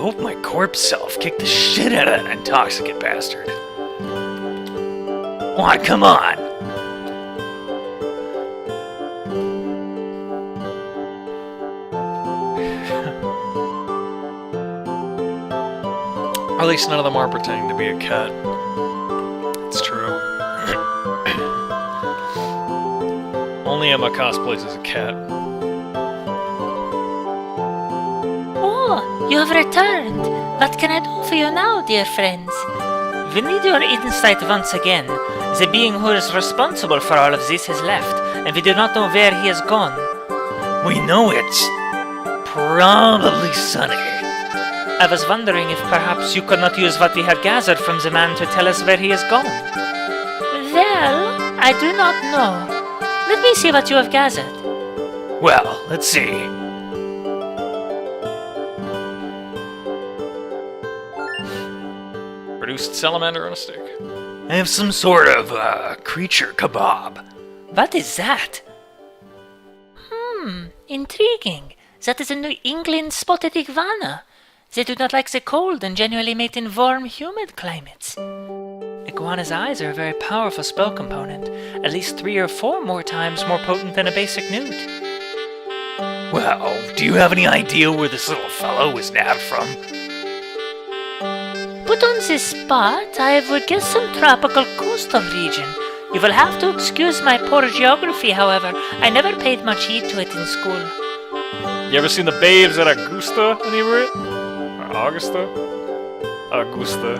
hope my corpse self kicked the shit out of that intoxicant bastard. What? Come on! At least none of them are pretending to be a cat. It's true. Only Emma cosplays as a cat. Oh, you have returned. What can I do for you now, dear friends? We need your insight once again. The being who is responsible for all of this has left, and we do not know where he has gone. We know it's probably Sunny. I was wondering if perhaps you could not use what we have gathered from the man to tell us where he has gone. Well, I do not know. Let me see what you have gathered. Well, let's see. Produced salamander on a stick. I have some sort of, creature kebab. What is that? Intriguing. That is a New England spotted iguana. They do not like the cold and generally mate in warm, humid climates. Iguana's eyes are a very powerful spell component, at least 3 or 4 more times more potent than a basic newt. Well, do you have any idea where this little fellow was nabbed from? Put on this spot, I would guess some tropical coastal region. You will have to excuse my poor geography, however. I never paid much heed to it in school. You ever seen the babes at Augusta, Anebriate? Or Augusta? Augusta.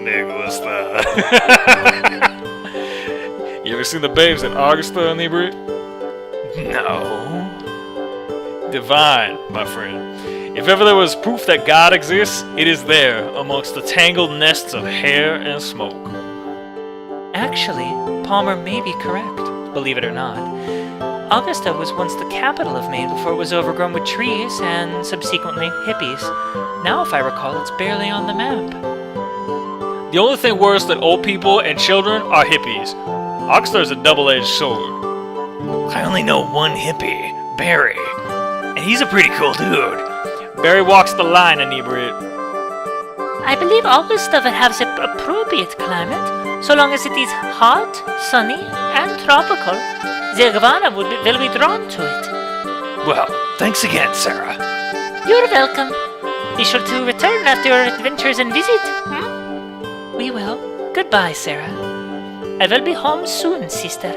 Augusta. You ever seen the babes at Augusta, Anebriate? No. Divine, my friend. If ever there was proof that God exists, it is there, amongst the tangled nests of hair and smoke. Actually, Palmer may be correct, believe it or not. Augusta was once the capital of Maine before it was overgrown with trees and, subsequently, hippies. Now, if I recall, it's barely on the map. The only thing worse than old people and children are hippies. Augusta is a double-edged sword. I only know one hippie, Barry. And he's a pretty cool dude. Barry walks the line, Anebriate. I believe Augusta will have the appropriate climate, so long as it is hot, sunny, and tropical. The iguana will be drawn to it. Well, thanks again, Sarah. You're welcome. Be sure to return after your adventures and visit. We will. Goodbye, Sarah. I will be home soon, sister.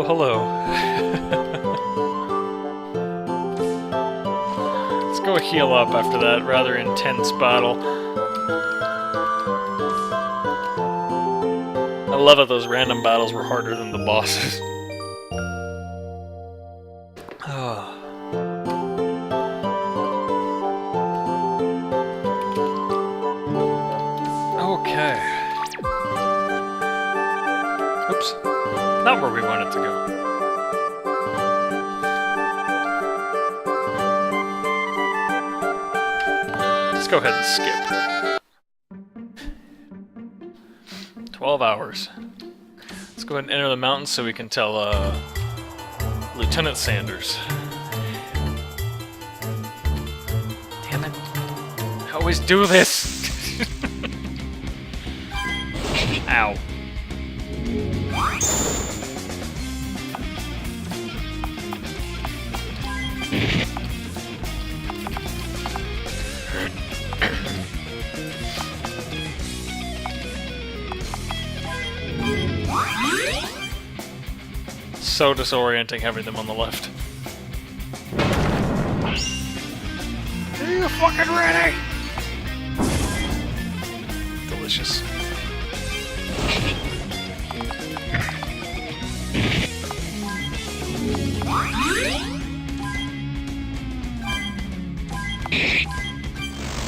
Hello. Let's go heal up after that rather intense battle. I love it, those random battles were harder than the bosses. Okay. Oops. Not where we wanted to go. Let's go ahead and skip. 12 hours. Let's go ahead and enter the mountains so we can tell Lieutenant Sanders. Damn it. I always do this! Ow. So disorienting having them on the left. Are you fucking ready? Delicious.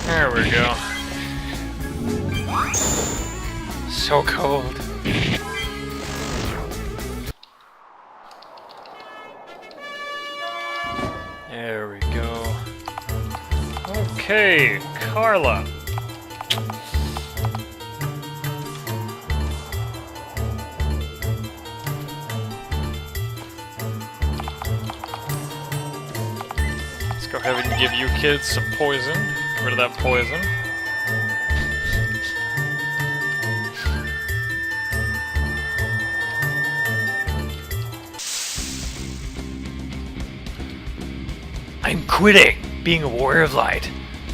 There we go. So cold. There we go. Okay, Carla. Let's go ahead and give you kids some poison. Get rid of that poison. I'm quitting being a warrior of light.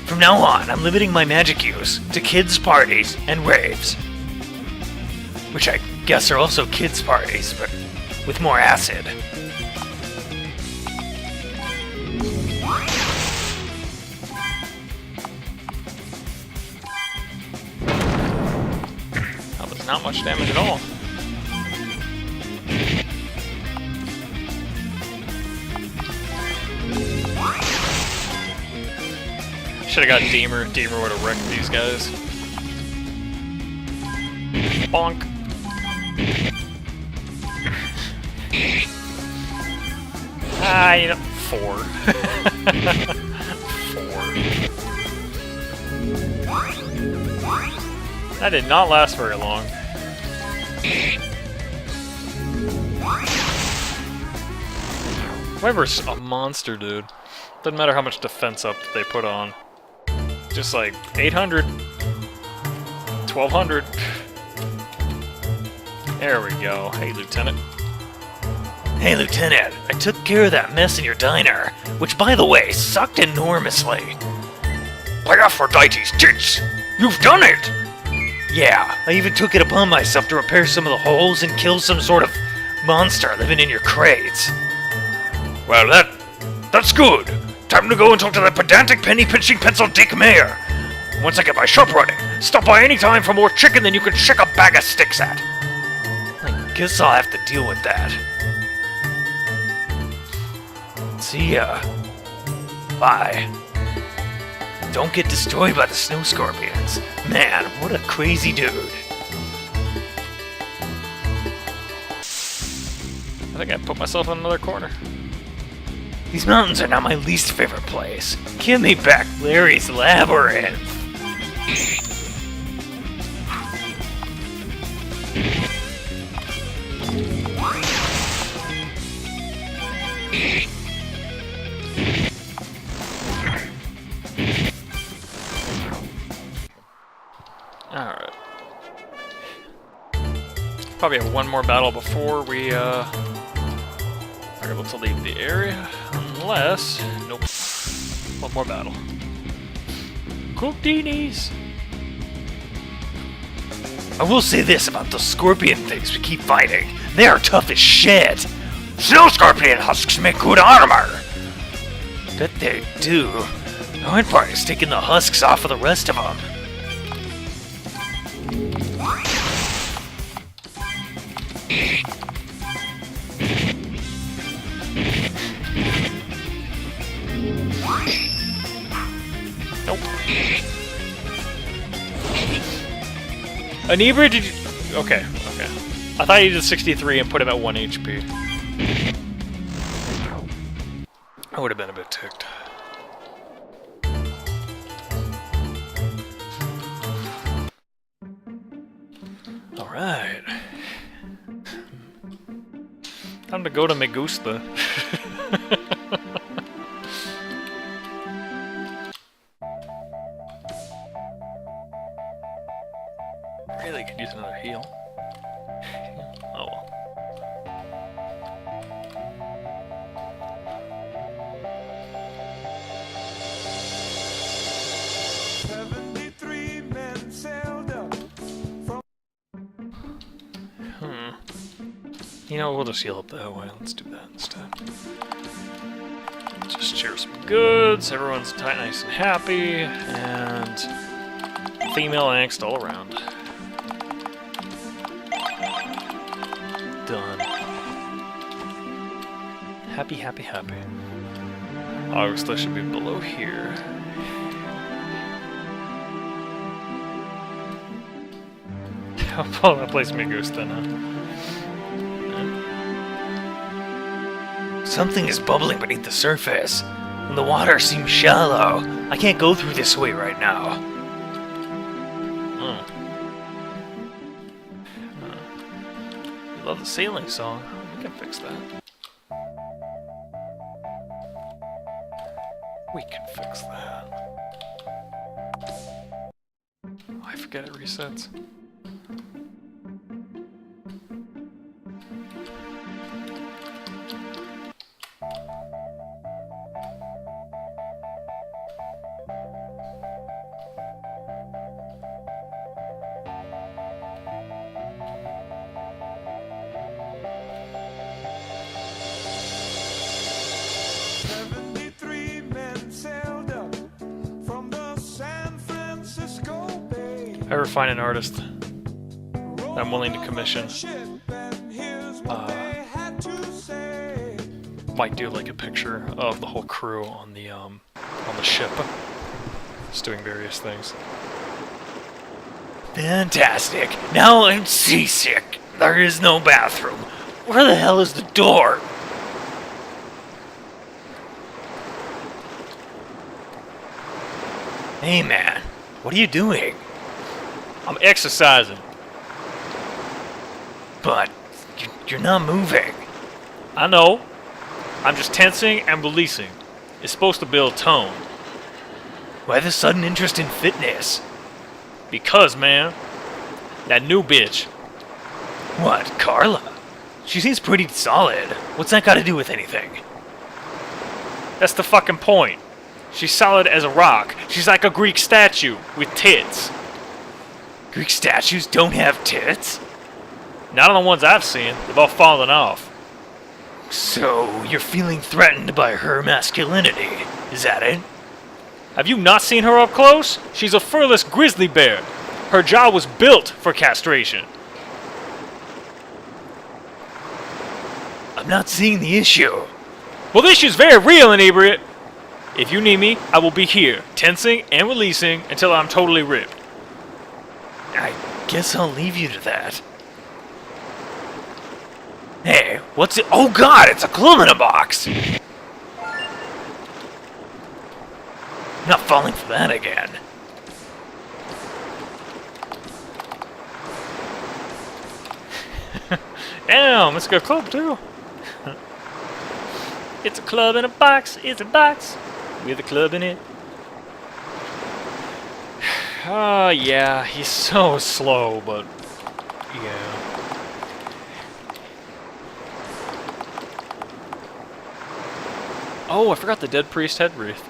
From now on, I'm limiting my magic use to kids' parties and raves. Which I guess are also kids' parties, but with more acid. That was not much damage at all. Should have got Deemer. Deemer would have wrecked these guys. Bonk. Ah, you know, 4. 4. That did not last very long. Wyver's a monster, dude. Doesn't matter how much defense up they put on. Just like 800, 1200. There we go. Hey, Lieutenant. Hey, Lieutenant, I took care of that mess in your diner, which, by the way, sucked enormously. By Aphrodite's tits! You've done it! Yeah, I even took it upon myself to repair some of the holes and kill some sort of monster living in your crates. Well, that's good. Time to go and talk to that pedantic penny-pinching pencil Dick Mayor. Once I get my shop running, stop by any time for more chicken than you can check a bag of sticks at. I guess I'll have to deal with that. See ya. Bye. Don't get destroyed by the snow scorpions. Man, what a crazy dude. I think I put myself in another corner. These mountains are not my least favorite place. Give me back Larry's labyrinth. Alright. Probably have one more battle before we are able to leave the area. Unless... Nope. One more battle. Cookdinis! I will say this about those scorpion things we keep fighting. They are tough as shit. Snow scorpion husks make good armor. Bet they do. The hard part is taking the husks off of the rest of them. Nope. Anebriate, did you... Okay. I thought you did 63 and put him at 1 HP. I would have been a bit ticked. Alright. Time to go to Augusta. Really could use another heal. Oh well. You know, we'll just heal up that way. Let's do that instead. Just share some goods. Everyone's tight, nice, and happy. And female angst all around. Done. Happy, happy, happy. Augusta should be below here. I'll place Augusta now. Something is bubbling beneath the surface. The water seems shallow. I can't go through this way right now. You love the sailing song. We can fix that. We can fix that. Oh, I forget it resets. If I ever find an artist that I'm willing to commission, might do like a picture of the whole crew on the ship, just doing various things. Fantastic. Now I'm seasick. There is no bathroom. Where the hell is the door? Hey man, what are you doing? I'm exercising. But you're not moving. I know. I'm just tensing and releasing. It's supposed to build tone. Why the sudden interest in fitness? Because, man, that new bitch. What, Carla? She seems pretty solid. What's that got to do with anything? That's the fucking point. She's solid as a rock. She's like a Greek statue with tits. Greek statues don't have tits? Not on the ones I've seen. They've all fallen off. So, you're feeling threatened by her masculinity, is that it? Have you not seen her up close? She's a furless grizzly bear. Her jaw was built for castration. I'm not seeing the issue. Well, this issue's very real, Anebriate. If you need me, I will be here, tensing and releasing until I'm totally ripped. I guess I'll leave you to that. Hey, what's it? Oh god, it's a club in a box! I'm not falling for that again. Damn, it's a good club too. It's a club in a box, it's a box with a club in it. Oh yeah, he's so slow, but yeah. Oh, I forgot the dead priest head wreath.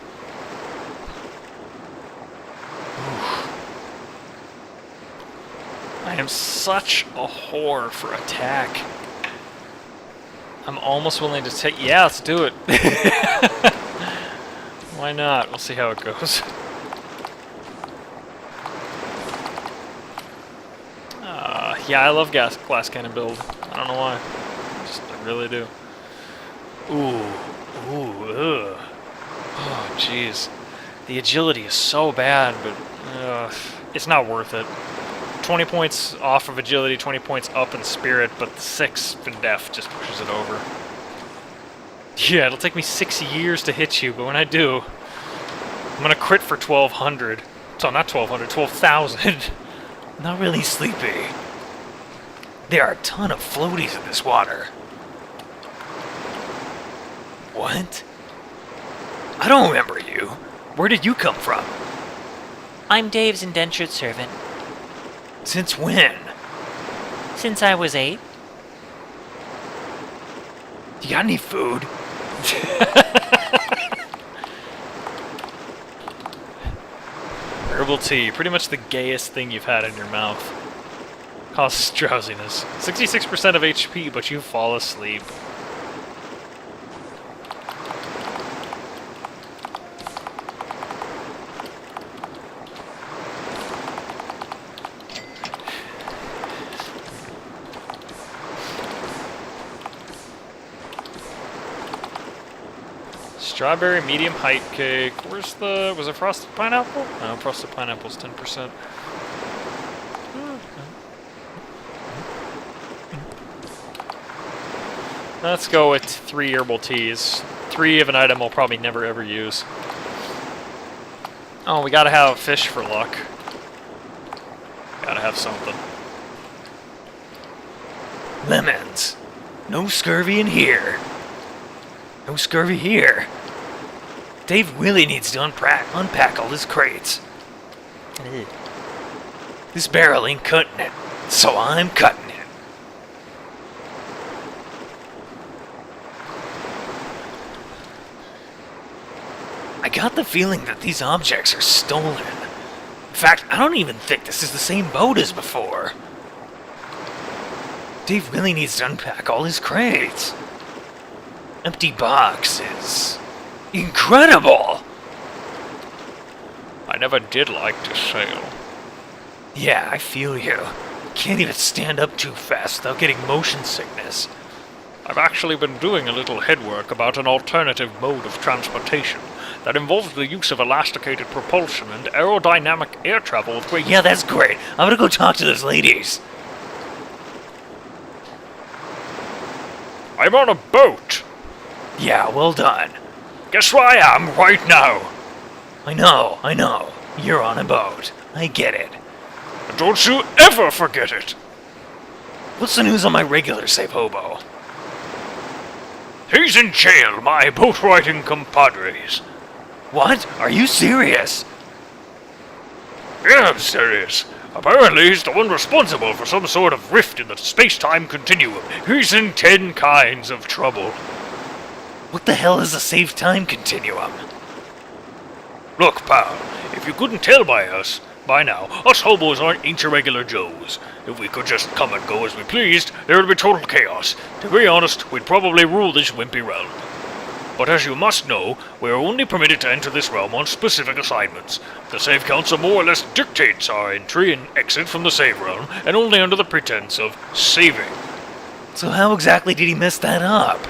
I am such a whore for attack. I'm almost willing to take... Yeah, let's do it. Why not? We'll see how it goes. Yeah, I love glass cannon build. I don't know why. I really do. Ooh, ugh. Oh, jeez. The agility is so bad, but it's not worth it. 20 points off of agility, 20 points up in spirit, but the 6 in def just pushes it over. Yeah, it'll take me 6 years to hit you, but when I do, I'm gonna crit for 1,200. So not 1,200, 12,000. Not really sleepy. There are a ton of floaties in this water. What? I don't remember you. Where did you come from? I'm Dave's indentured servant. Since when? Since I was 8. You got any food? Herbal tea, pretty much the gayest thing you've had in your mouth. Causes drowsiness. 66% of HP, but you fall asleep. Strawberry medium height cake. Where's the... Was it frosted pineapple? No, frosted pineapple's 10%. Let's go with 3 herbal teas. 3 of an item I'll probably never ever use. Oh, we gotta have fish for luck. Gotta have something. Lemons. No scurvy in here. No scurvy here. Dave really needs to unpack all his crates. Ugh. This barrel ain't cutting it, so I'm cutting it. I got the feeling that these objects are stolen. In fact, I don't even think this is the same boat as before. Dave really needs to unpack all his crates. Empty boxes. Incredible! I never did like to sail. Yeah, I feel you. Can't even stand up too fast without getting motion sickness. I've actually been doing a little headwork about an alternative mode of transportation that involves the use of elasticated propulsion and aerodynamic air travel with great... Yeah, that's great. I'm gonna go talk to those ladies. I'm on a boat! Yeah, well done. Guess where I am right now? I know. You're on a boat. I get it. Don't you ever forget it! What's the news on my regular safe hobo? He's in jail, my boat-riding compadres. What? Are you serious? Yeah, I'm serious. Apparently he's the one responsible for some sort of rift in the space-time continuum. He's in 10 kinds of trouble. What the hell is a safe time continuum? Look, pal, if you couldn't tell by now, us hobos aren't irregular Joes. If we could just come and go as we pleased, there would be total chaos. To be honest, we'd probably rule this wimpy realm. But as you must know, we are only permitted to enter this realm on specific assignments. The save council more or less dictates our entry and exit from the save realm, and only under the pretense of saving. So how exactly did he mess that up?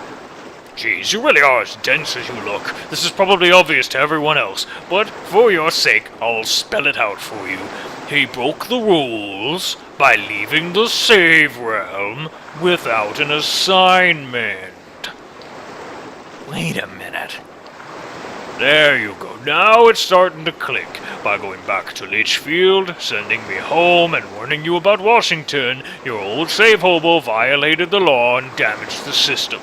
Geez, you really are as dense as you look. This is probably obvious to everyone else, but for your sake, I'll spell it out for you. He broke the rules by leaving the save realm without an assignment. Wait a minute. There you go. Now it's starting to click. By going back to Litchfield, sending me home, and warning you about Washington, your old save hobo violated the law and damaged the system.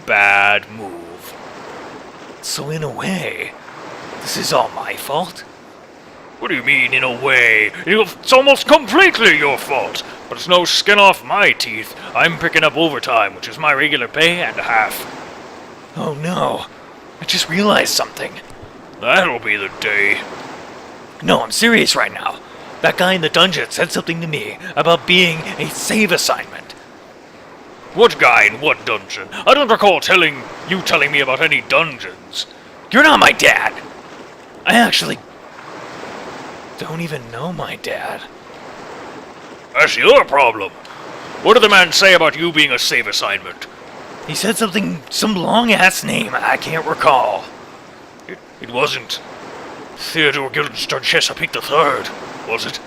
Bad move. So in a way, this is all my fault? What do you mean, in a way? It's almost completely your fault. But it's no skin off my teeth. I'm picking up overtime, which is my regular pay and a half. Oh no, I just realized something. That'll be the day. No, I'm serious right now. That guy in the dungeon said something to me about being a save assignment. What guy in what dungeon? I don't recall telling me about any dungeons. You're not my dad! I actually don't even know my dad. That's your problem. What did the man say about you being a save assignment? He said some long-ass name I can't recall. It wasn't Theodore Guildenstern Chesapeake III, was it?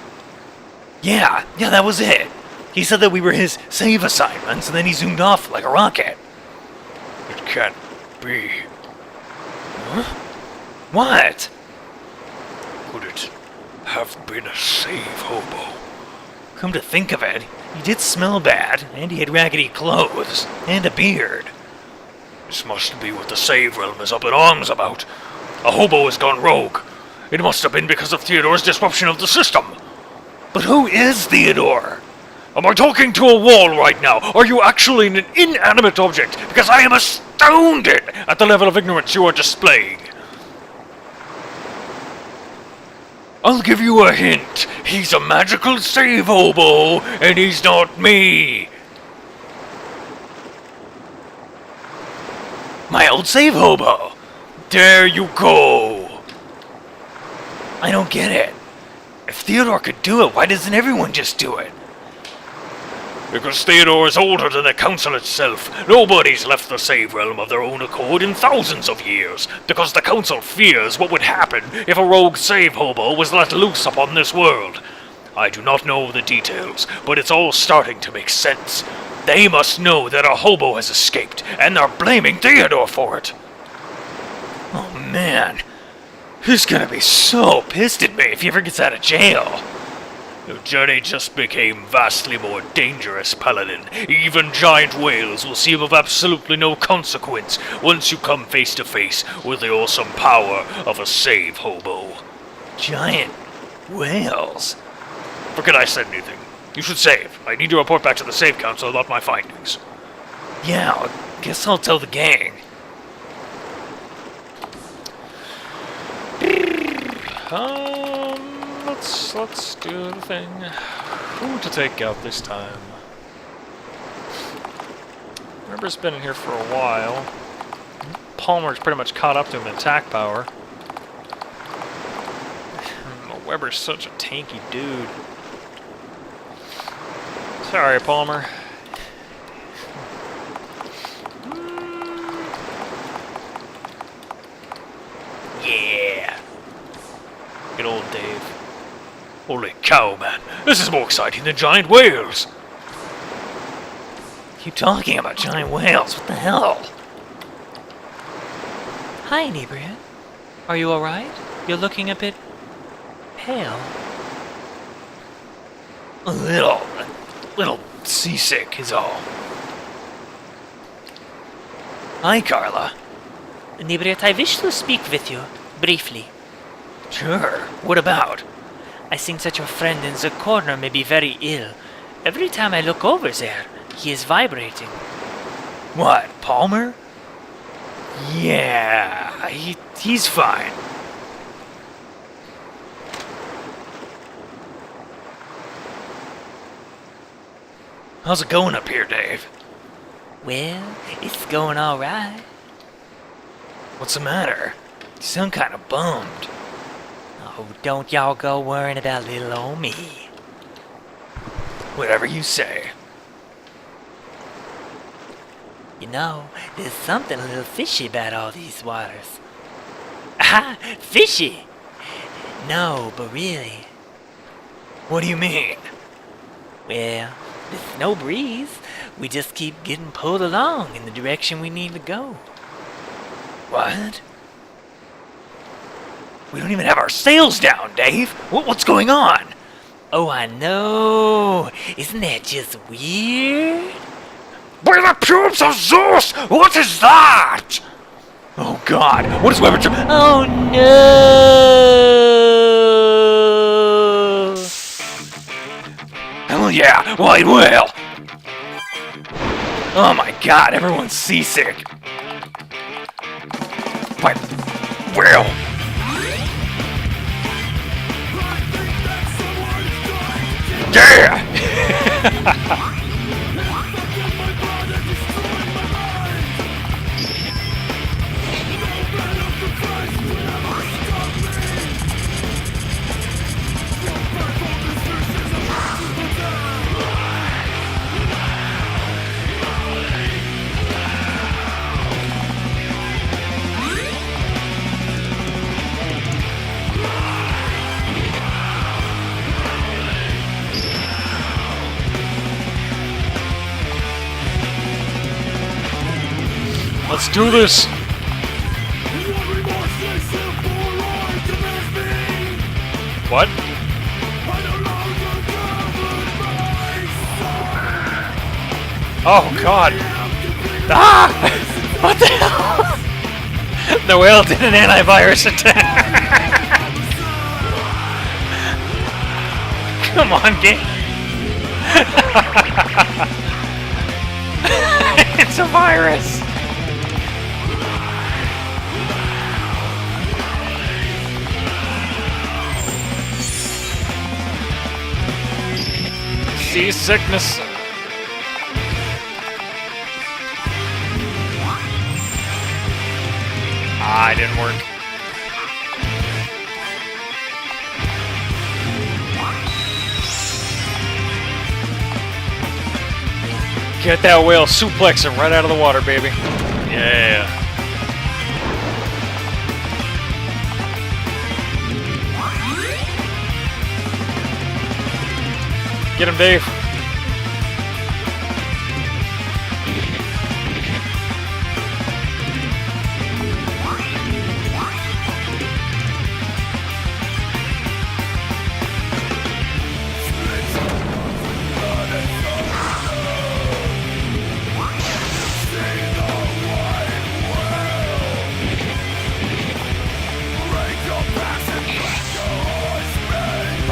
Yeah, that was it. He said that we were his save assignments, and then he zoomed off like a rocket. It can't be. Huh? What? Could it have been a save hobo? Come to think of it, he did smell bad, and he had raggedy clothes, and a beard. This must be what the save realm is up in arms about. A hobo has gone rogue. It must have been because of Theodore's disruption of the system. But who is Theodore? Am I talking to a wall right now? Are you actually an inanimate object? Because I am astounded at the level of ignorance you are displaying. I'll give you a hint. He's a magical save hobo, and he's not me. My old save hobo! There you go. I don't get it. If Theodore could do it, why doesn't everyone just do it? Because Theodore is older than the council itself. Nobody's left the save realm of their own accord in thousands of years. Because the council fears what would happen if a rogue save hobo was let loose upon this world. I do not know the details, but it's all starting to make sense. They must know that a hobo has escaped, and they're blaming Theodore for it. man, he's gonna be so pissed at me if he ever gets out of jail. Your journey just became vastly more dangerous, Paladin. Even giant whales will seem of absolutely no consequence once you come face to face with the awesome power of a save hobo. Giant whales? Forget I said anything. You should save. I need to report back to the Save Council about my findings. Yeah, I guess I'll tell the gang. Let's do the thing. Who to take out this time? Remember's been in here for a while. Palmer's pretty much caught up to him in attack power. Weber's such a tanky dude. Sorry, Palmer. Yeah. Good old Dave. Holy cow, man. This is more exciting than giant whales. Keep talking about giant whales. What the hell? Hi, Anebriate. Are you alright? You're looking a bit pale. A little seasick is all. Hi, Carla. Anebriate, I wish to speak with you, briefly. Sure. What about? I think that your friend in the corner may be very ill. Every time I look over there, he is vibrating. What, Palmer? Yeah, he's fine. How's it going up here, Dave? Well, it's going alright. What's the matter? You sound kind of bummed. Oh, don't y'all go worrying about little old me. Whatever you say. You know, there's something a little fishy about all these waters. Ah, fishy! No, but really. What do you mean? Well, there's no breeze. We just keep getting pulled along in the direction we need to go. What? We don't even have our sails down, Dave. What's going on? Oh, I know. Isn't that just weird? By the pubes of Zeus! What is that? Oh God! What is Weber? Oh no! Hell yeah! White whale! Oh my God! Everyone's seasick. White whale! Yeah! Let's do this! What? Oh God! Ah! What the hell? The whale did an antivirus attack! Come on, game! It's a virus! Seasickness. Ah, it didn't work. Get that whale, suplex him right out of the water, baby. Yeah. Get him, Dave.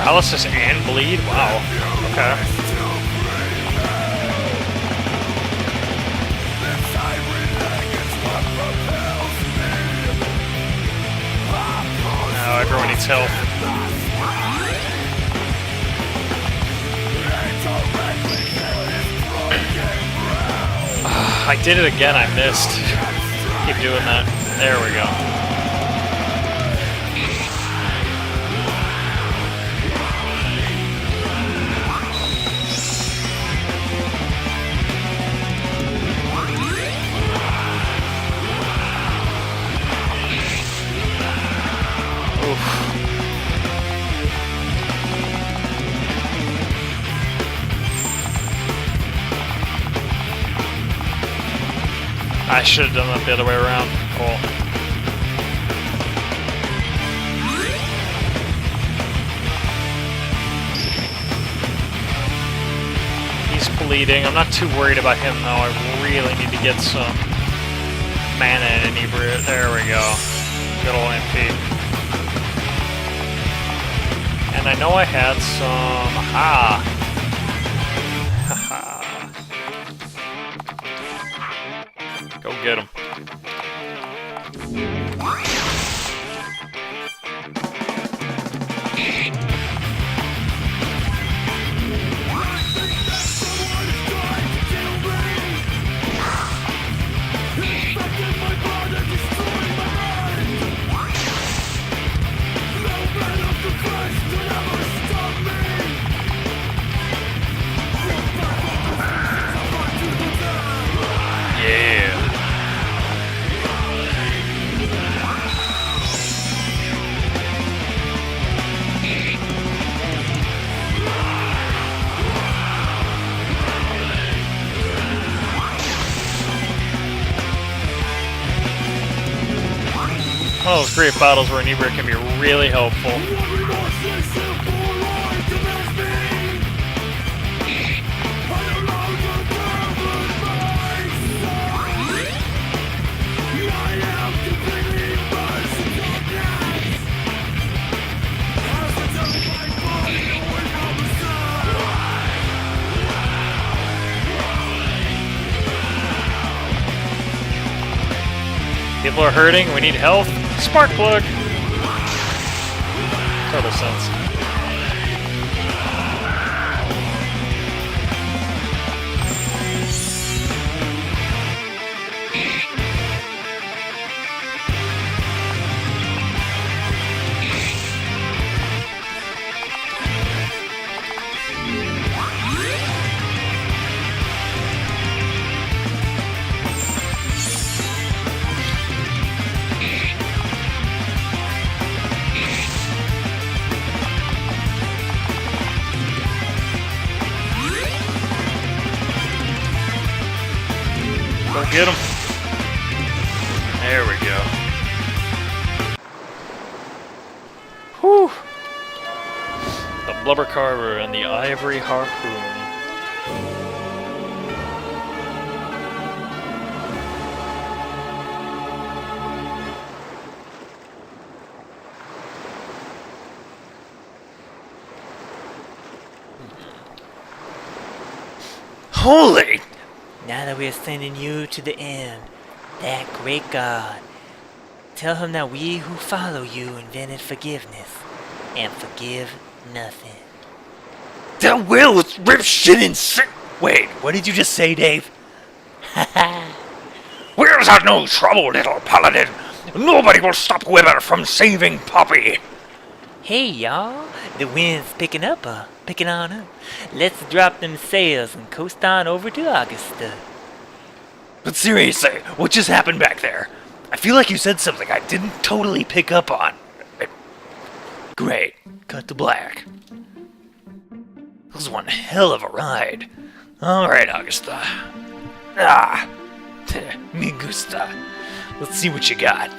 Paralysis and bleed? Wow. Okay. Now everyone needs health. I did it again, I missed. Keep doing that. There we go. I should have done that the other way around. Cool. He's bleeding. I'm not too worried about him though. I really need to get some mana and Anebriate. There we go. Good old MP. And I know I had some... Aha! Haha. Go get him. One of those great battles where Anebriate can be really helpful. People are hurting, we need health. Spark plug! Total sense. Go get him. There we go. Whew. The blubber carver and the ivory harpoon. Holy! Now that we are sending you to the end, that great God, tell him that we who follow you invented forgiveness, and forgive nothing. That will is rip shit in sick. Wait, what did you just say, Dave? Where's that no trouble, little paladin? Nobody will stop Webber from saving Poppy. Hey y'all, the wind's picking on up. Let's drop them sails and coast on over to Augusta. But seriously, what just happened back there? I feel like you said something I didn't totally pick up on. Great. Cut to black. This was one hell of a ride. Alright, Augusta. Ah. Me gusta. Let's see what you got.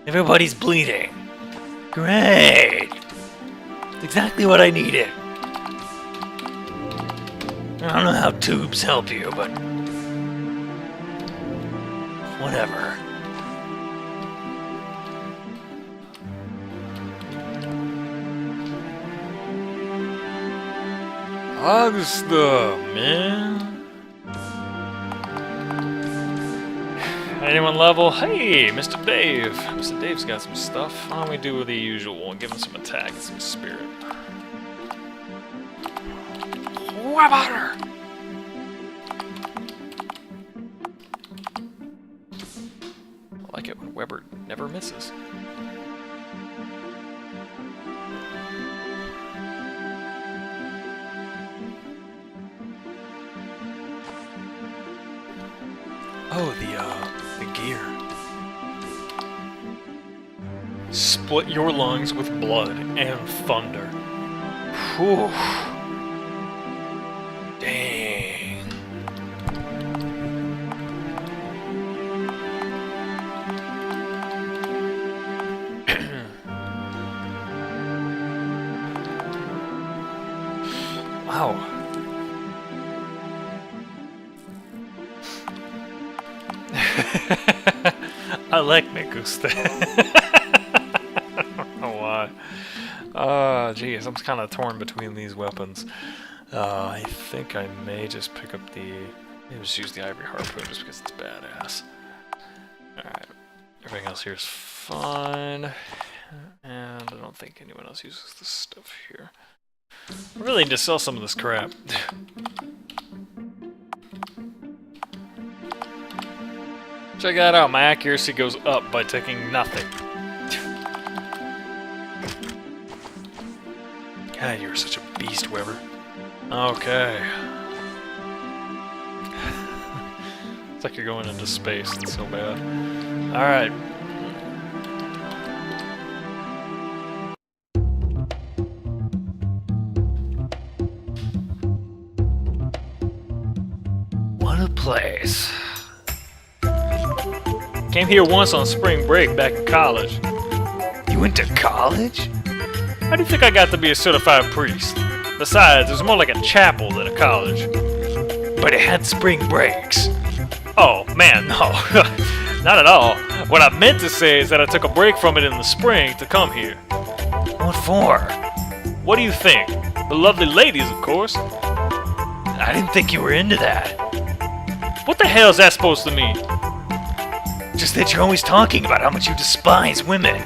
Everybody's bleeding. Great. It's exactly what I needed. I don't know how tubes help you, but whatever. Augusta, man. Anyone level? Hey, Mr. Dave. Mr. Dave's got some stuff. Why don't we do the usual and give him some attack and some spirit? Weber! I like it when Weber never misses. Oh, the gear. Split your lungs with blood and thunder. Whew. Dang. Wow. I like Augusta. I don't know why. Geez, I'm kind of torn between these weapons. I think I may just pick up the... Maybe just use the ivory harpoon just because it's badass. Alright. Everything else here is fine. And I don't think anyone else uses this stuff here. I really need to sell some of this crap. Check that out, my accuracy goes up by taking nothing. God, you're such a beast, Weber. Okay. It's like you're going into space, it's so bad. Alright. What a place. Came here once on spring break back in college. You went to college? How do you think I got to be a certified priest? Besides, it was more like a chapel than a college. But it had spring breaks. Oh, man, no. Not at all. What I meant to say is that I took a break from it in the spring to come here. What for? What do you think? The lovely ladies, of course. I didn't think you were into that. What the hell is that supposed to mean? Just that you're always talking about how much you despise women.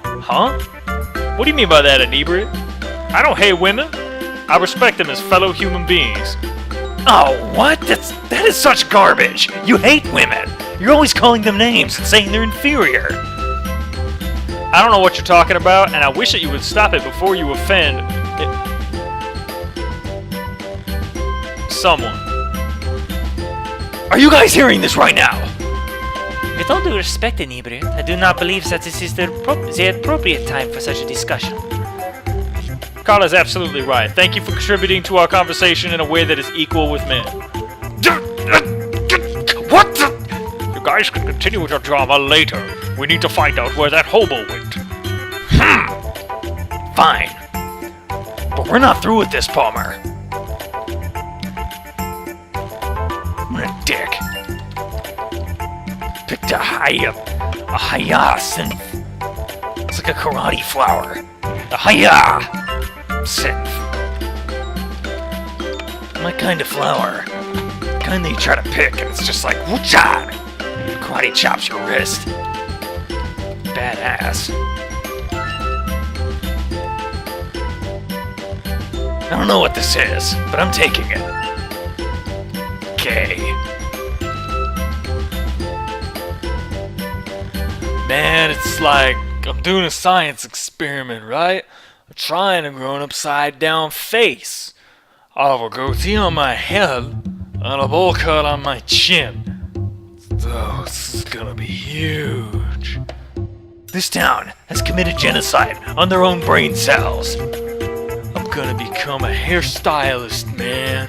Huh? What do you mean by that, Anebriate? I don't hate women. I respect them as fellow human beings. Oh, what? That is such garbage. You hate women. You're always calling them names and saying they're inferior. I don't know what you're talking about, and I wish that you would stop it before you offend someone. Are you guys hearing this right now? With all due respect, Anebriate, I do not believe that this is the appropriate time for such a discussion. Carla's absolutely right. Thank you for contributing to our conversation in a way that is equal with men. What the? You guys can continue with your drama later. We need to find out where that hobo went. Fine. But we're not through with this, Palmer. What a dick. Picked a hyacinth. It's like a karate flower. A hyacinth. My kind of flower. The kind that you try to pick and it's just like whoocha! Karate chops your wrist. Badass. I don't know what this is, but I'm taking it. Okay. Man, it's like I'm doing a science experiment, right? I'm trying to grow an upside down face. I have a goatee on my head and a bowl cut on my chin. So this is gonna be huge. This town has committed genocide on their own brain cells. I'm gonna become a hairstylist, man.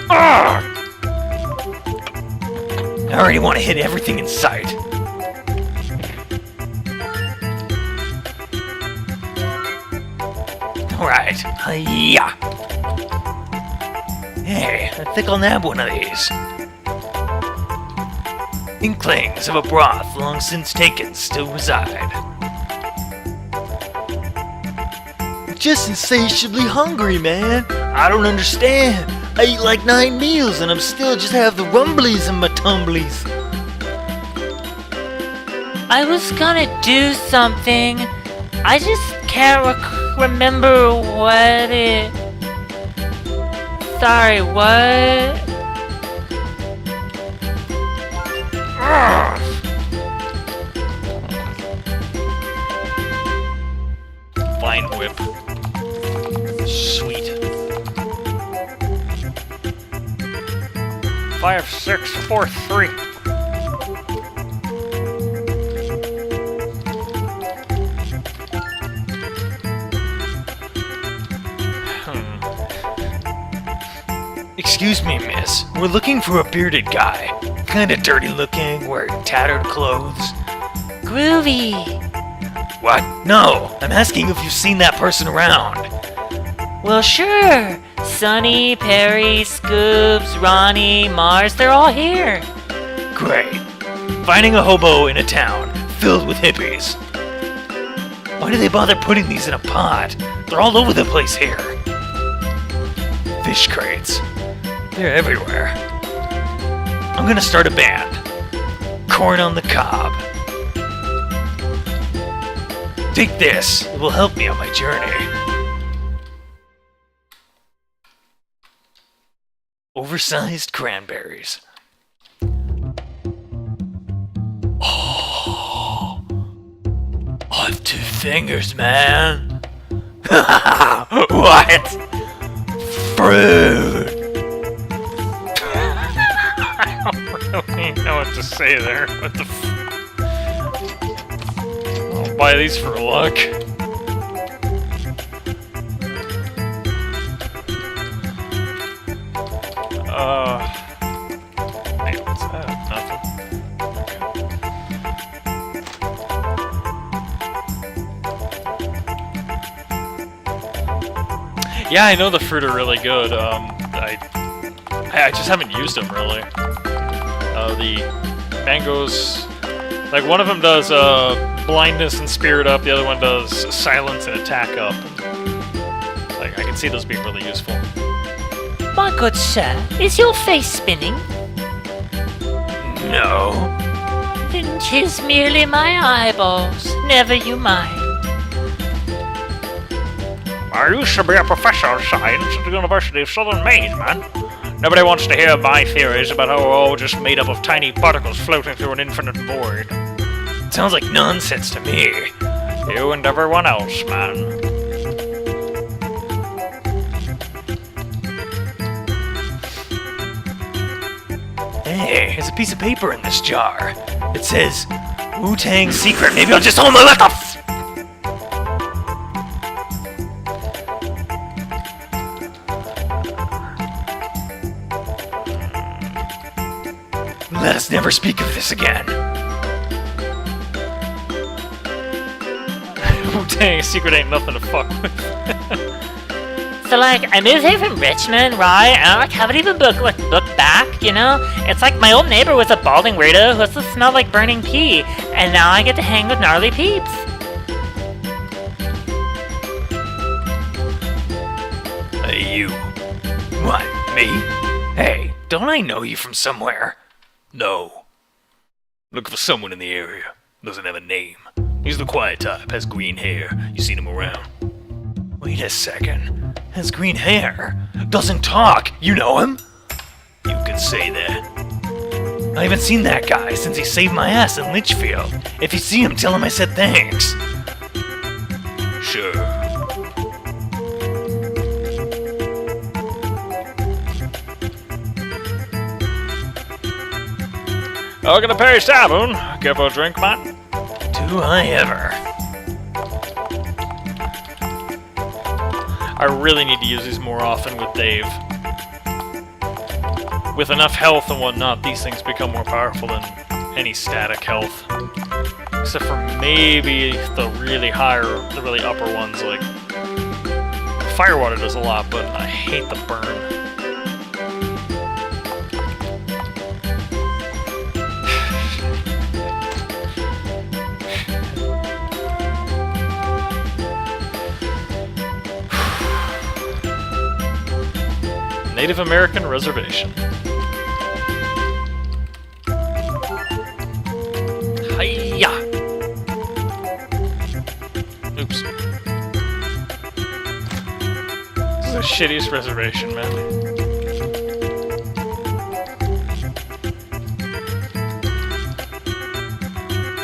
Arrgh! I already want to hit everything in sight. Alright, hiya! Hey, I think I'll nab one of these. Inklings of a broth long since taken still reside. just insatiably hungry, man. I don't understand. I eat like 9 meals and I'm still just have the rumblies in my tumblies. I was gonna do something. I just can't remember what it... Sorry, what? Vine whip. Sweet. 5, 6, 4, 3. Excuse me, miss. We're looking for a bearded guy. Kinda dirty looking, wearing tattered clothes. Groovy. What? No! I'm asking if you've seen that person around. Well, sure. Sonny, Perry, Scoobs, Ronnie, Mars, they're all here. Great. Finding a hobo in a town filled with hippies. Why do they bother putting these in a pot? They're all over the place here. Fish crates. They're everywhere. I'm gonna start a band. Corn on the cob. Take this. It will help me on my journey. Oversized cranberries. Oh, I have 2 fingers, man. What? Fruit. I don't really know what to say there. What the I'll buy these for luck. Hey, what's that? Nothing. Okay. Yeah, I know the fruit are really good. I just haven't used them really. The mangoes, like one of them does blindness and spirit up, the other one does silence and attack up. Like I can see those being really useful. My good sir, is your face spinning? No. Then 'tis merely my eyeballs. Never you mind. I used to be a professor of science at the University of Southern Maine, man. Nobody wants to hear my theories about how we're all just made up of tiny particles floating through an infinite void. Sounds like nonsense to me. You and everyone else, man. Hey, there's a piece of paper in this jar. It says, Wu-Tang Secret. Maybe I'll just hold my what the f- Let us never speak of this again. Wu-Tang Secret ain't nothing to fuck with. So like, I moved here from Richmond, right? And I like haven't even looked back, you know? It's like my old neighbor was a balding weirdo who used to smell like burning pee, and now I get to hang with gnarly peeps. Hey, you. What, me? Hey, don't I know you from somewhere? No. Look for someone in the area. Doesn't have a name. He's the quiet type, has green hair. You seen him around? Wait a second. Has green hair. Doesn't talk. You know him? You can say that. I haven't seen that guy since he saved my ass in Litchfield. If you see him, tell him I said thanks. Sure. Welcome to Perry Savoon. Care for a drink, man? Do I ever? I really need to use these more often with Dave. With enough health and whatnot, these things become more powerful than any static health. Except for maybe the really upper ones, like... Firewater does a lot, but I hate the burn. Native American reservation. Hiya! Oops. This is the shittiest reservation, man.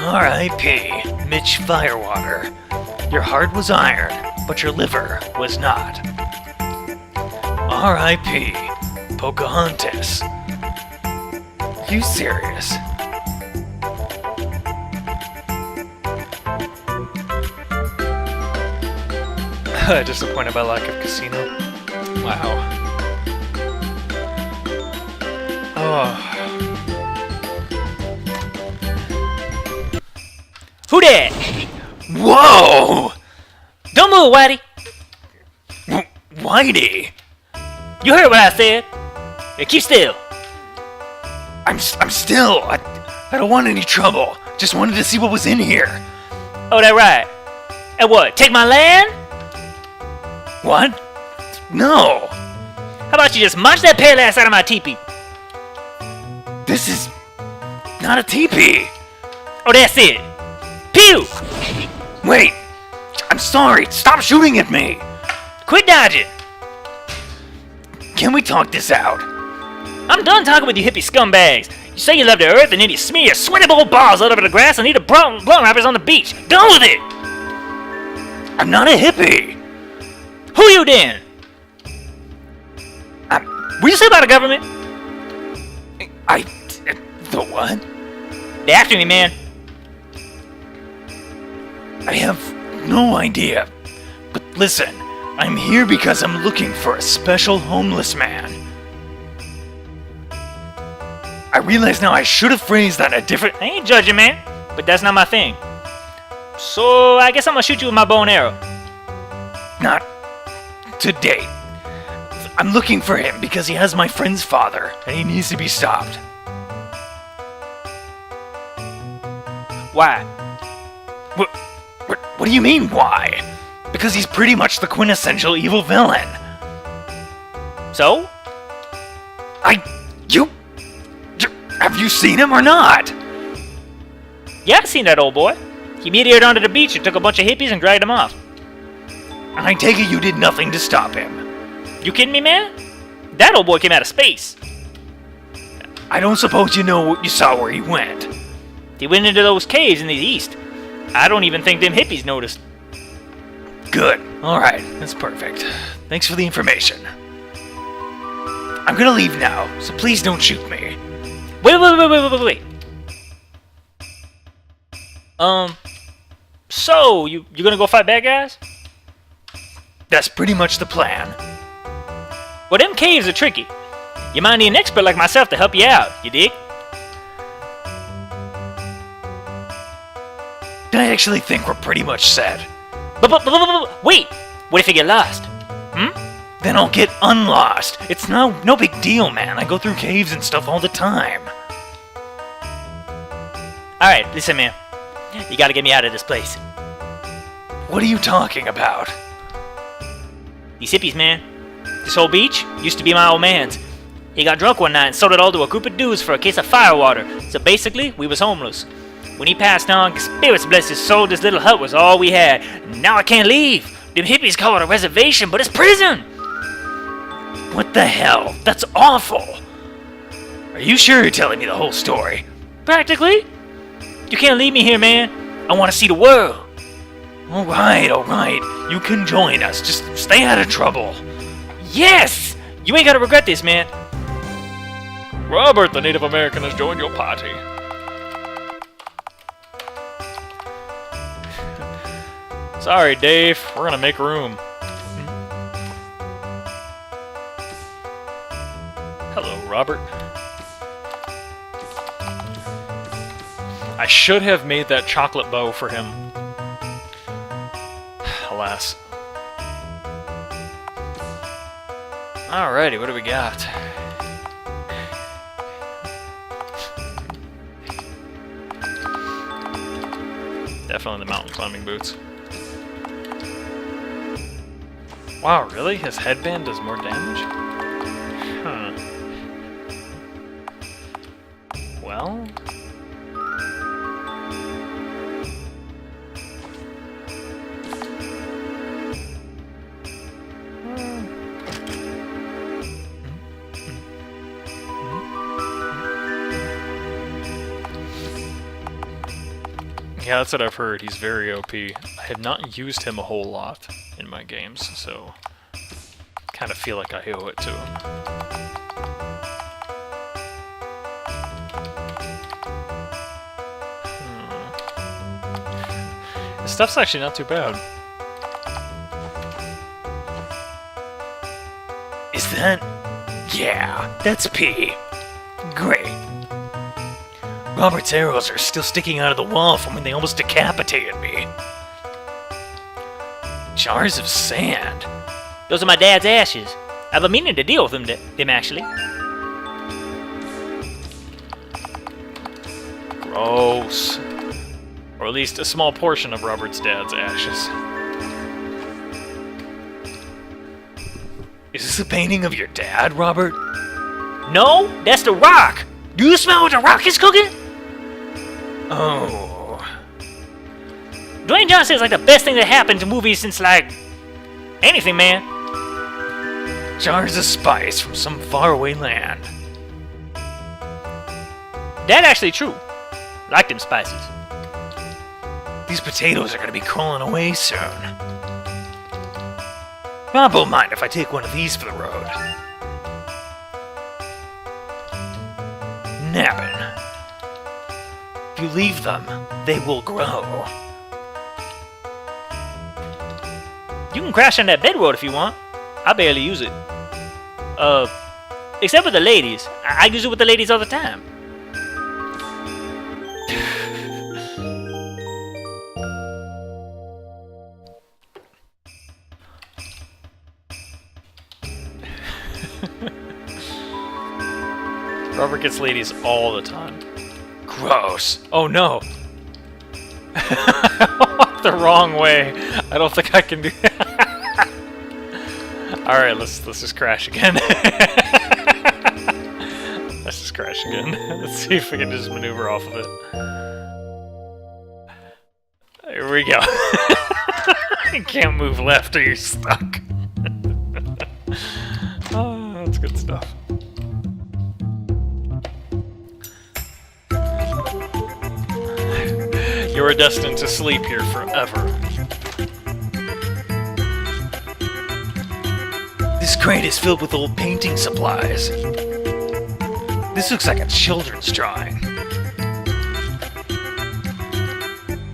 R.I.P. Mitch Firewater. Your heart was iron, but your liver was not. R.I.P. Pocahontas. Are you serious? Disappointed by lack of casino. Wow. Oh. Who that? Whoa! Don't move, Whitey. Whitey! You heard what I said. Yeah, keep still. I'm still. I don't want any trouble. Just wanted to see what was in here. Oh, that right. And what? Take my land? What? No. How about you just munch that pale ass out of my teepee? This is not a teepee. Oh, that's it. Pew! Wait. I'm sorry. Stop shooting at me. Quit dodging. Can we talk this out? I'm done talking with you hippie scumbags. You say you love the earth and then you smear your sweaty old balls all over the grass and eat a blowing rappers on the beach. Done with it! I'm not a hippie. Who you then? What you say about the government? The what? They after me, man. I have no idea. But listen, I'm here because I'm looking for a special homeless man. I realize now I should have phrased that a different... I ain't judging, man, but that's not my thing. So I guess I'm gonna shoot you with my bow and arrow. Not today. I'm looking for him because he has my friend's father, and he needs to be stopped. Why? What do you mean, why? Because he's pretty much the quintessential evil villain. So? Have you seen him or not? Yeah, I've seen that old boy. He meteored onto the beach and took a bunch of hippies and dragged them off. I take it you did nothing to stop him. You kidding me, man? That old boy came out of space. I don't suppose you know what you saw where he went. He went into those caves in the east. I don't even think them hippies noticed. Good. Alright, that's perfect. Thanks for the information. I'm gonna leave now, so please don't shoot me. Wait. So, you gonna go fight bad guys? That's pretty much the plan. Well, them caves are tricky. You might need an expert like myself to help you out, you dig? I actually think we're pretty much set. But wait! What if you get lost? Then I'll get unlost. It's no big deal, man. I go through caves and stuff all the time. Alright, listen, man. You gotta get me out of this place. What are you talking about? These hippies, man. This whole beach used to be my old man's. He got drunk one night and sold it all to a group of dudes for a case of firewater. So basically, we was homeless. When he passed on, spirits bless his soul, this little hut was all we had. Now I can't leave. Them hippies call it a reservation, but it's prison. What the hell? That's awful. Are you sure you're telling me the whole story? Practically. You can't leave me here, man. I want to see the world. Alright. You can join us. Just stay out of trouble. Yes! You ain't gotta regret this, man. Robert, the Native American, has joined your party. Sorry, Dave. We're gonna make room. Hello, Robert. I should have made that chocolate bow for him. Alas. Alrighty, what do we got? Definitely the mountain climbing boots. Wow, really? His headband does more damage? Yeah, that's what I've heard. He's very OP. I have not used him a whole lot in my games, so kind of feel like I owe it to him. This stuff's actually not too bad. Is that... Yeah, that's P. Great. Robert's arrows are still sticking out of the wall from when they almost decapitated me. Jars of sand. Those are my dad's ashes. I've been meaning to deal with them actually. Gross. Or at least a small portion of Robert's dad's ashes. Is this a painting of your dad, Robert? No, that's the rock. Do you smell what the rock is cooking? Oh. Dwayne Johnson is like the best thing that happened to movies since, like, anything, man. Jars of spice from some faraway land. That actually true. Like them spices. These potatoes are gonna be crawling away soon. Rob won't mind if I take one of these for the road. Nabbin. If you leave them, they will grow. You can crash on that bedroll if you want. I barely use it. Except with the ladies. I use it with the ladies all the time. Robert gets ladies all the time. Gross. Oh no! The wrong way. I don't think I can do that. Alright, let's just crash again. Let's just crash again. Let's see if we can just maneuver off of it. Here we go. You can't move left or you're stuck. Oh, that's good stuff. You are destined to sleep here forever. This crate is filled with old painting supplies. This looks like a children's drawing.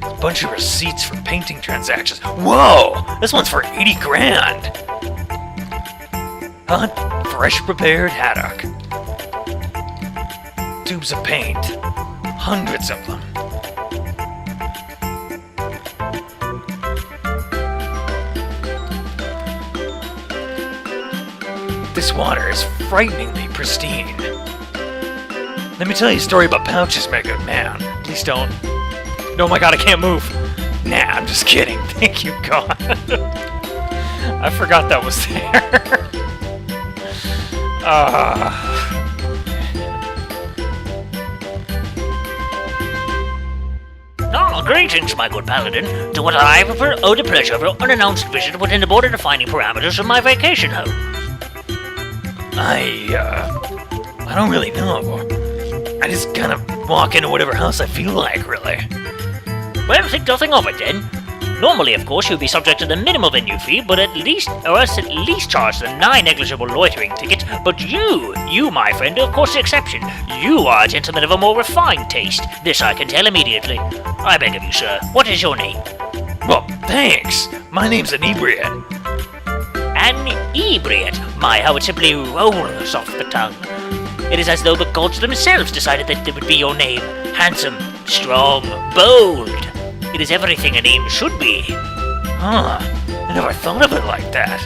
A bunch of receipts for painting transactions. Whoa! This one's for 80 grand! Hot, fresh prepared haddock. Tubes of paint. Hundreds of them. This water is frighteningly pristine. Let me tell you a story about pouches, my good man. Please don't. No, my god, I can't move. Nah, I'm just kidding. Thank you, God. I forgot that was there. Greetings, my good paladin. To what I owe the pleasure of your unannounced visit within the border-defining parameters of my vacation home. I don't really know. I just kind of walk into whatever house I feel like, really. Well, think nothing of it then. Normally, of course, you'd be subject to the minimal venue fee, but at least charge the negligible loitering ticket. But you, my friend, are of course the exception. You are a gentleman of a more refined taste. This I can tell immediately. I beg of you, sir, what is your name? Well, thanks. My name's Anebriate. Anebriate? My, how it simply rolls off the tongue. It is as though the gods themselves decided that it would be your name. Handsome, strong, bold. It is everything a name should be. Huh. I never thought of it like that.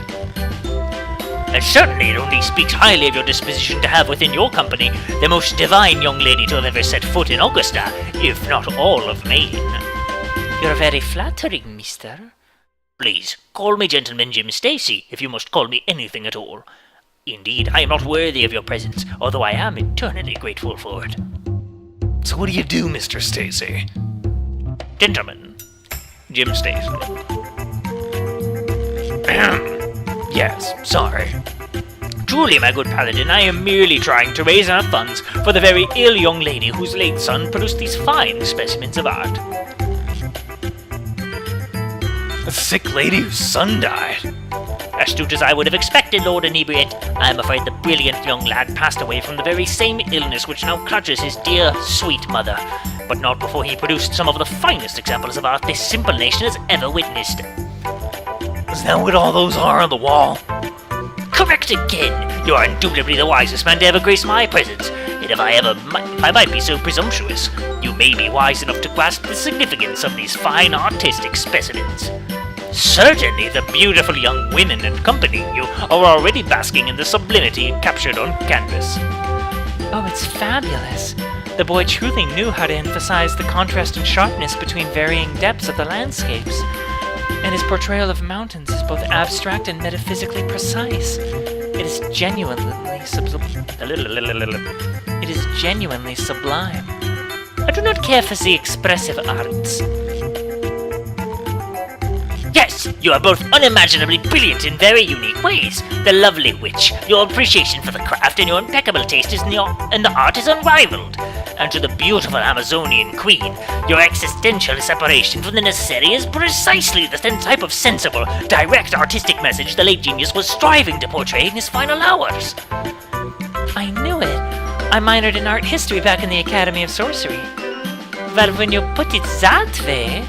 And certainly it only speaks highly of your disposition to have within your company the most divine young lady to have ever set foot in Augusta, if not all of Maine. You're very flattering, mister. Please, call me Gentleman Jim Stacy, if you must call me anything at all. Indeed, I am not worthy of your presence, although I am eternally grateful for it. So what do you do, Mr. Stacy? Gentleman, Jim Stacy. Yes, sorry. Truly, my good paladin, I am merely trying to raise enough funds for the very ill young lady whose late son produced these fine specimens of art. A sick lady whose son died. Astute as I would have expected, Lord Anebriate, I am afraid the brilliant young lad passed away from the very same illness which now clutches his dear, sweet mother, but not before he produced some of the finest examples of art this simple nation has ever witnessed. Is that what all those are on the wall? Correct again! You are indubitably the wisest man to ever grace my presence, and if I might be so presumptuous, you may be wise enough to grasp the significance of these fine artistic specimens. Certainly the beautiful young women accompanying you are already basking in the sublimity captured on canvas. Oh, it's fabulous. The boy truly knew how to emphasize the contrast and sharpness between varying depths of the landscapes. And his portrayal of mountains is both abstract and metaphysically precise. It is genuinely sublime. I do not care for the expressive arts. Yes, you are both unimaginably brilliant in very unique ways. The lovely witch, your appreciation for the craft and your impeccable taste in the art is unrivaled. And to the beautiful Amazonian queen, your existential separation from the necessary is precisely the type of sensible, direct artistic message the late genius was striving to portray in his final hours. I knew it. I minored in art history back in the Academy of Sorcery. Well, when you put it that way...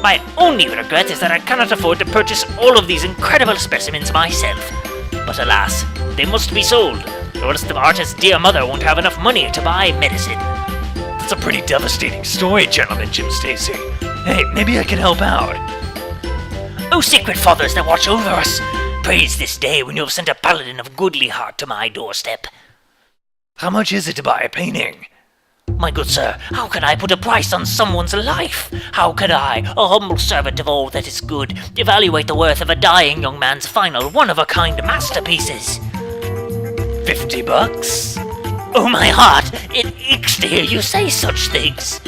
My only regret is that I cannot afford to purchase all of these incredible specimens myself. But alas, they must be sold, or else the artist's dear mother won't have enough money to buy medicine. That's a pretty devastating story, Gentleman Jim Stacy. Hey, maybe I can help out. O sacred fathers that watch over us, praise this day when you have sent a paladin of goodly heart to my doorstep. How much is it to buy a painting? My good sir, how can I put a price on someone's life? How can I, a humble servant of all that is good, evaluate the worth of a dying young man's final one-of-a-kind masterpieces? $50? Oh my heart, it aches to hear you say such things.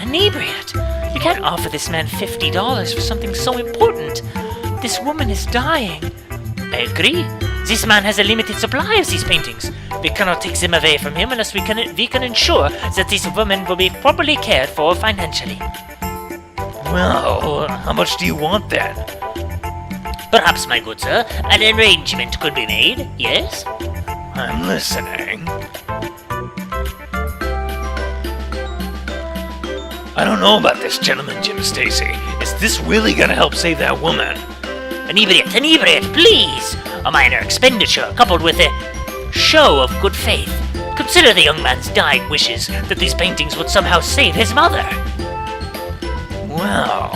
Inebriate, you can't offer this man $50 for something so important. This woman is dying. I agree. This man has a limited supply of these paintings. We cannot take them away from him unless we can ensure that this woman will be properly cared for financially. Well, how much do you want then? Perhaps, my good sir, an arrangement could be made, yes? I'm listening. I don't know about this, Gentleman Jim Stacy. Is this really gonna help save that woman? Inebriate, please! A minor expenditure coupled with a show of good faith. Consider the young man's dying wishes that these paintings would somehow save his mother. Well...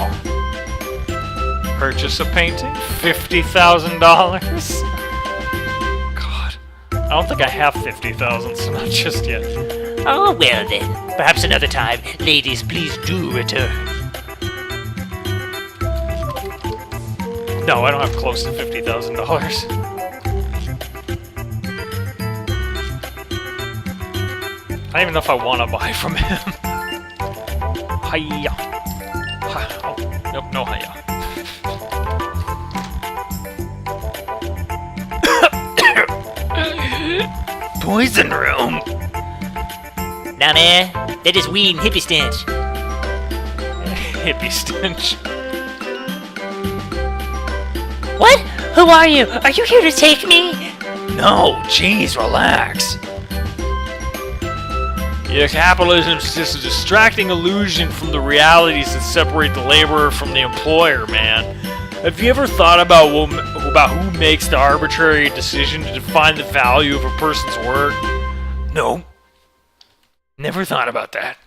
Purchase a painting? $50,000? God. I don't think I have 50,000, so not just yet. Oh, well then. Perhaps another time. Ladies, please do return. No, I don't have close to $50,000. I don't even know if I want to buy from him. Hiya. Oh, nope, no hiya. Poison room? Now, man, that is weed and hippy stench. Hippie stench. What? Who are you? Are you here to take me? No, jeez, relax. Yeah, capitalism is just a distracting illusion from the realities that separate the laborer from the employer, man. Have you ever thought about who makes the arbitrary decision to define the value of a person's work? No. Never thought about that.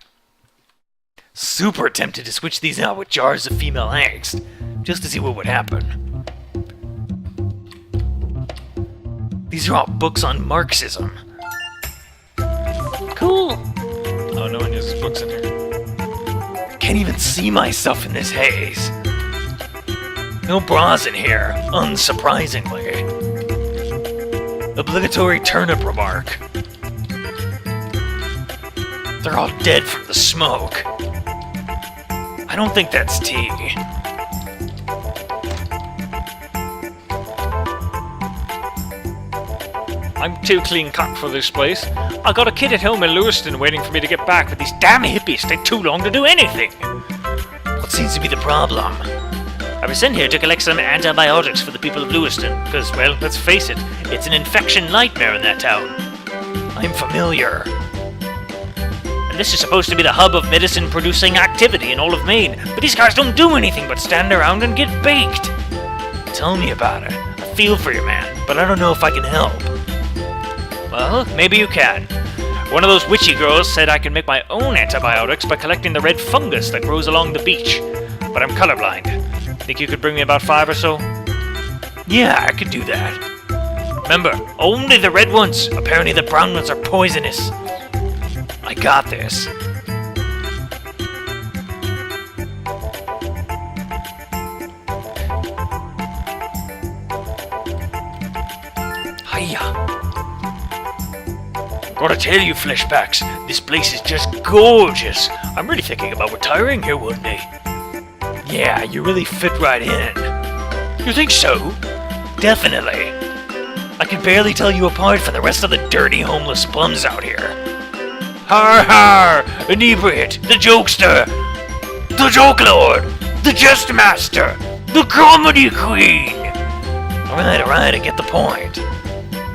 Super tempted to switch these out with jars of female angst, just to see what would happen. These are all books on Marxism. Cool. Oh, no one uses books in here. Can't even see myself in this haze. No bras in here, unsurprisingly. Obligatory turnip remark. They're all dead from the smoke. I don't think that's tea. I'm too clean cut for this place. I got a kid at home in Lewiston waiting for me to get back, but these damn hippies take too long to do anything. What seems to be the problem? I was sent here to collect some antibiotics for the people of Lewiston, because, well, let's face it, it's an infection nightmare in that town. I'm familiar. And this is supposed to be the hub of medicine-producing activity in all of Maine, but these guys don't do anything but stand around and get baked. Tell me about it. I feel for you, man, but I don't know if I can help. Well, maybe you can. One of those witchy girls said I can make my own antibiotics by collecting the red fungus that grows along the beach, but I'm colorblind. Think you could bring me about 5 or so? Yeah, I could do that. Remember, only the red ones. Apparently the brown ones are poisonous. I got this. Hiya. Gotta tell you, fleshbacks, this place is just gorgeous. I'm really thinking about retiring here one day. Yeah, you really fit right in. You think so? Definitely. I can barely tell you apart from the rest of the dirty homeless bums out here. Har har! Anebriate, the jokester, the joke lord, the jest master, the comedy queen. Alright, I get the point.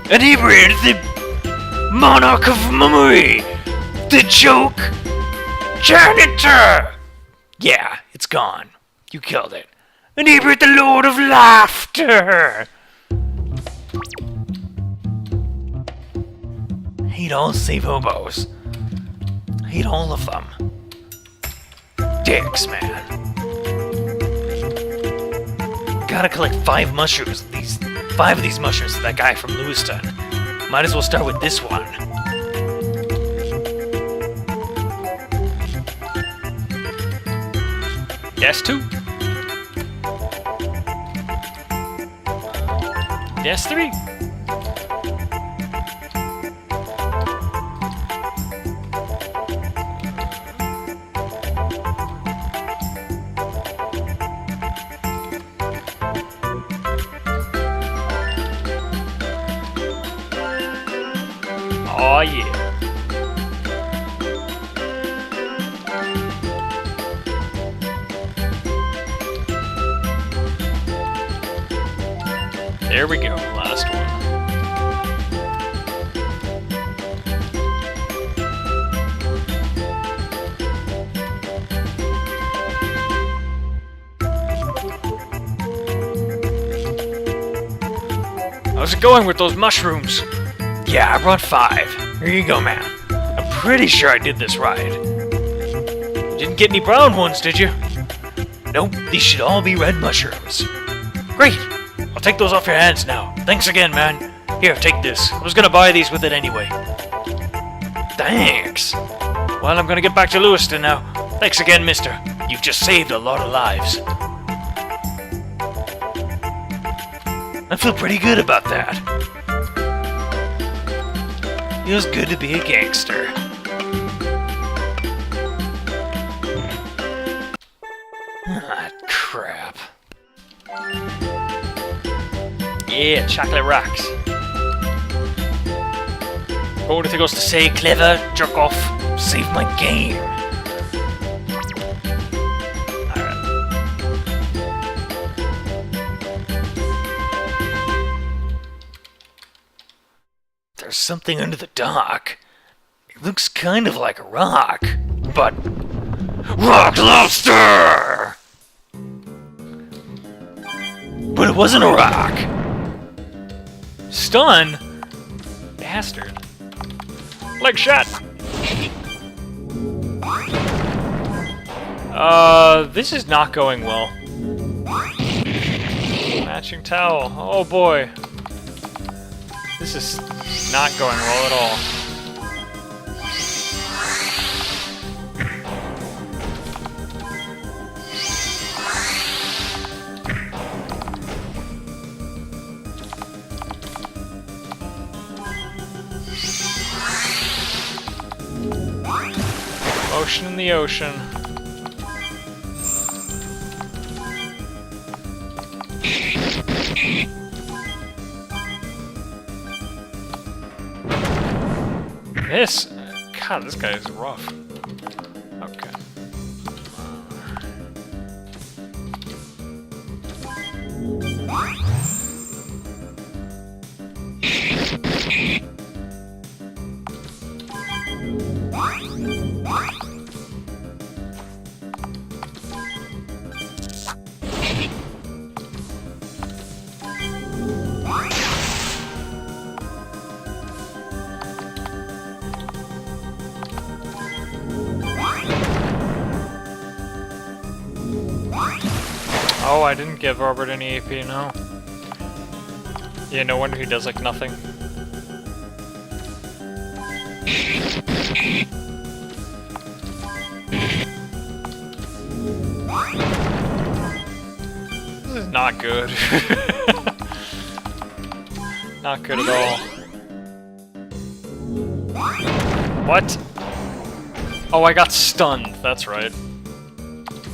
Anebriate, the monarch of memory, the joke janitor. Yeah, it's gone. You killed it. Anebriate, the lord of laughter. Hate all save hobos. Hate all of them. Dicks, man. Gotta collect 5 mushrooms. 5 of these mushrooms to that guy from Lewiston. Might as well start with this one. Yes, 2. Yes, 3. Oh yeah. There we go, last one. How's it going with those mushrooms? Yeah, I brought 5. Here you go, man. I'm pretty sure I did this right. You didn't get any brown ones, did you? Nope, these should all be red mushrooms. Great! I'll take those off your hands now. Thanks again, man. Here, take this. I was gonna buy these with it anyway. Thanks. Well, I'm gonna get back to Lewiston now. Thanks again, mister. You've just saved a lot of lives. I feel pretty good about that. Feels good to be a gangster. Ah, crap. Yeah, chocolate rocks. What if it goes to say clever, jerk off, save my game? There's something under the dock. It looks kind of like a rock, but... Rock lobster! But it wasn't a rock. Stun? Bastard. Leg shot! This is not going well. Matching towel. Oh boy. This is not going well at all. Ocean in the ocean. God, this guy is rough. Okay. Oh, I didn't give Robert any AP, no. Yeah, no wonder he does like nothing. This is not good. Not good at all. What? Oh, I got stunned. That's right.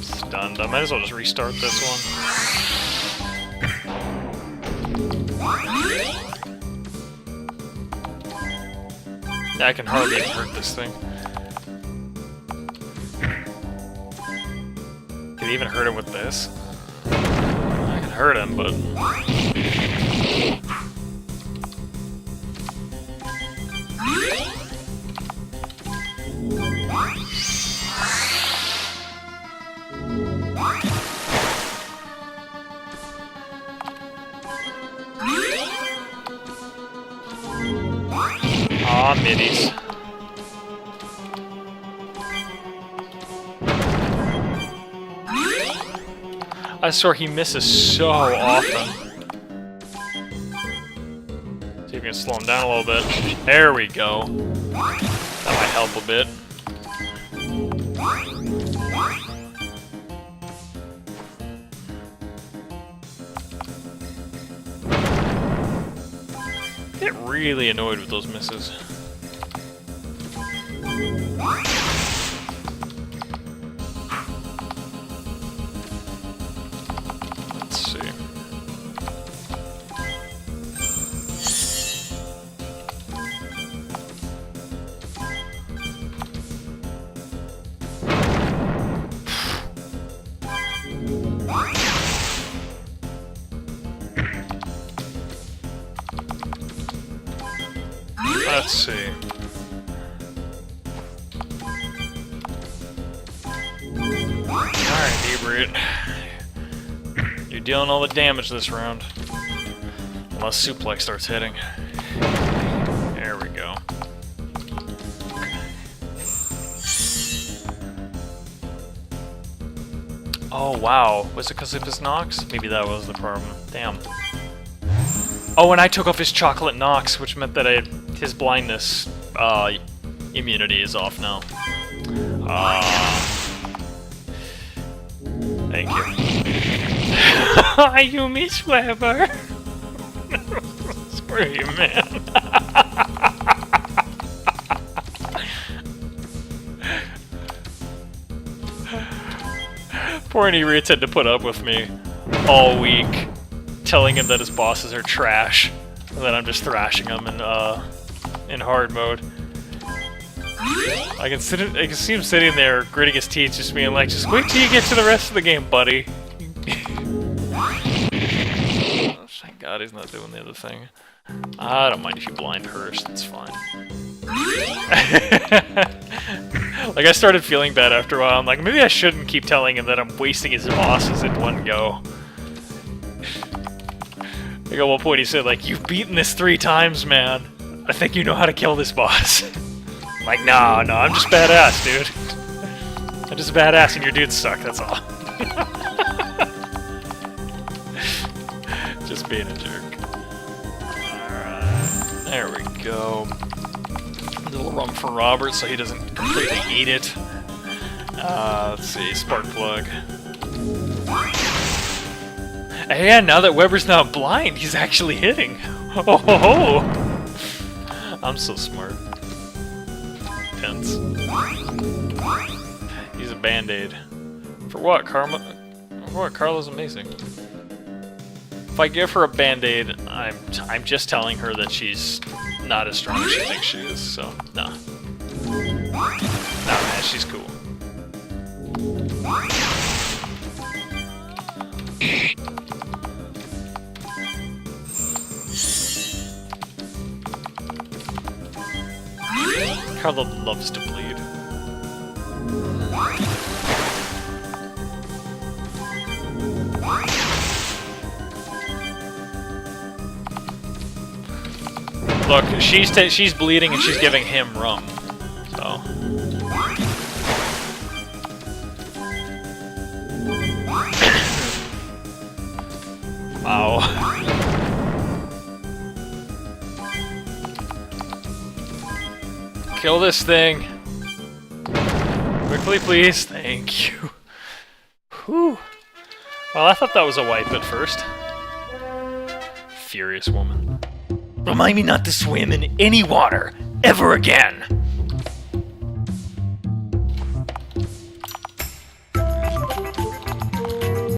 Stunned. I might as well just restart this one. Yeah, I can hardly even hurt this thing. Can you even hurt him with this? I can hurt him, but... Aw, middies. I swear he misses so often. See if we can slow him down a little bit. There we go. That might help a bit. Get really annoyed with those misses. Let's see. Let's see. Alright, Anebriate. You're dealing all the damage this round. Unless Suplex starts hitting. There we go. Oh, wow. Was it because of his Nox? Maybe that was the problem. Damn. Oh, and I took off his chocolate Nox, which meant that his blindness immunity is off now. Thank you. You Miss Weber. Screw you, man. Poor Anebriate had to put up with me all week, telling him that his bosses are trash, and that I'm just thrashing him in hard mode. I can see him sitting there, gritting his teeth, just being like, "Just wait till you get to the rest of the game, buddy." Oh, thank God he's not doing the other thing. I don't mind if you blind Hurst, it's fine. Like, I started feeling bad after a while. I'm like, maybe I shouldn't keep telling him that I'm wasting his bosses in one go. Like, at one point he said, like, "You've beaten this 3 times, man. I think you know how to kill this boss." I'm like, no, I'm just badass, dude. I'm just badass and your dudes suck, that's all. Just being a jerk. Alright, there we go. A little rum for Robert so he doesn't completely eat it. Let's see, spark plug. And now that Weber's not blind, he's actually hitting. Oh ho ho! I'm so smart. Tense. Use a band-aid. For what, Karma? For what? Carla's amazing. If I give her a band-aid, I'm just telling her that she's not as strong as she thinks she is, so nah. Nah, man, she's cool. Carla loves to bleed. Look, she's bleeding and she's giving him rum. So. Wow. Kill this thing. Quickly, please. Thank you. Whew. Well, I thought that was a wipe at first. Furious woman. Remind me not to swim in any water ever again.